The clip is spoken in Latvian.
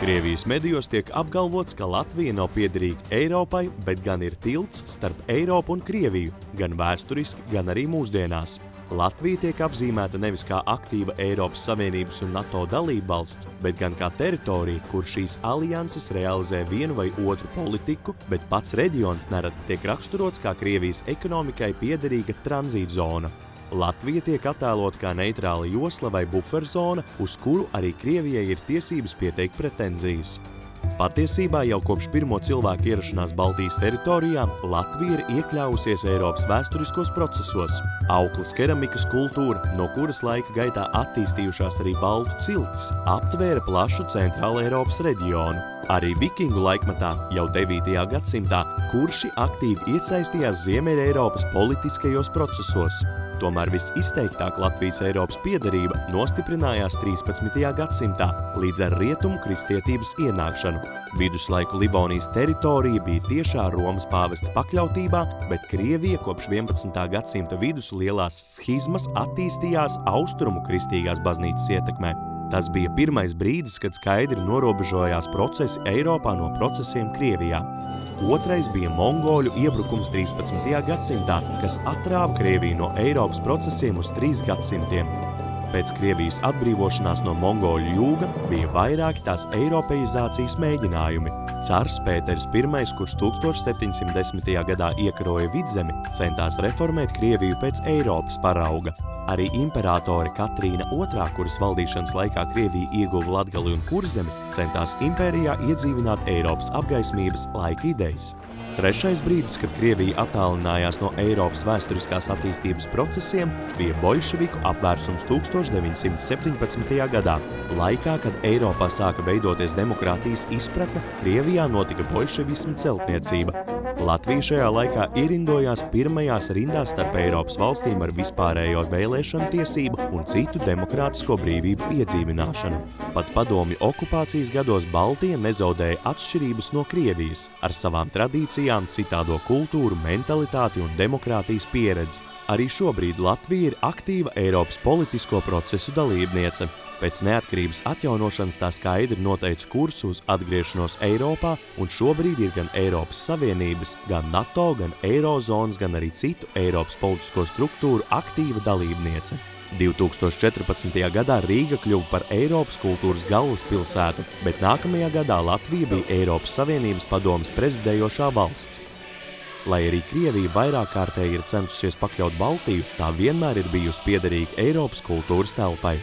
Krievijas medijos tiek apgalvots, ka Latvija nav piederīga Eiropai, bet gan ir tilts starp Eiropu un Krieviju, gan vēsturiski, gan arī mūsdienās. Latvija tiek apzīmēta nevis kā aktīva Eiropas Savienības un NATO dalībvalsts, bet gan kā teritorija, kur šīs alianses realizē vienu vai otru politiku, bet pats reģions nereti tiek raksturots kā Krievijas ekonomikai piederīga tranzītzona. Latvija tiek attēlota kā neitrāla josla vai buferzona, uz kuru arī Krievijai ir tiesības pieteikt pretenzijas. Patiesībā jau kopš pirmo cilvēku ierašanās Baltijas teritorijā Latvija ir iekļāvusies Eiropas vēsturiskos procesos. Auklas keramikas kultūra, no kuras laika gaitā attīstījušās arī baltu ciltis, aptvēra plašu centrāla Eiropas reģionu. Arī vikingu laikmetā, jau 9. gadsimtā, kurši aktīvi iesaistījās Ziemeļa Eiropas politiskajos procesos. Tomēr visizteiktāk Latvijas Eiropas piederība nostiprinājās 13. gadsimtā līdz ar rietumu kristietības ienākšanu. Viduslaiku Livonijas teritorija bija tiešā Romas pāvesta pakļautībā, bet Krievija kopš 11. gadsimta vidus lielās schizmas attīstījās austrumu kristīgās baznīcas ietekmē. Tas bija pirmais brīdis, kad skaidri norobežojās procesi Eiropā no procesiem Krievijā. Otrais bija mongoļu iebrukums 13. gadsimtā, kas atrāva Krieviju no Eiropas procesiem uz 3 gadsimtiem. Pēc Krievijas atbrīvošanās no mongoļu jūga bija vairāki tās eiropeizācijas mēģinājumi. Cars Pēters I, kurš 1710. gadā iekaroja Vidzemi, centās reformēt Krieviju pēc Eiropas parauga. Arī imperatori Katrīna II, kuras valdīšanas laikā Krievija ieguva Latgali un Kurzemi, centās impērijā iedzīvināt Eiropas apgaismības laika idejas. Trešais brīdis, kad Krievija attālinājās no Eiropas vēsturiskās attīstības procesiem, bija boļševiku apvērsums 1917. gadā. Laikā, kad Eiropā sāka veidoties demokrātijas izpratne, Krievijā notika boļševisma celtniecība. Latvija šajā laikā ierindojās pirmajās rindās starp Eiropas valstīm ar vispārējo vēlēšanu tiesību un citu demokrātisko brīvību iedzīvināšanu. Pat padomju okupācijas gados Baltija nezaudēja atšķirības no Krievijas ar savām tradīcijām, citādo kultūru, mentalitāti un demokrātijas pieredzi. Arī šobrīd Latvija ir aktīva Eiropas politisko procesu dalībniece. Pēc neatkarības atjaunošanas tā skaidri noteica kursu uz atgriešanos Eiropā, un šobrīd ir gan Eiropas Savienības, gan NATO, gan Eirozonas, gan arī citu Eiropas politisko struktūru aktīva dalībniece. 2014. gadā Rīga kļuva par Eiropas kultūras galvaspilsētu, bet nākamajā gadā Latvija bija Eiropas Savienības padomes prezidējošā valsts. Lai arī Krievija vairāk kārtēji ir centusies pakļaut Baltiju, tā vienmēr ir bijusi piederīga Eiropas kultūras telpai.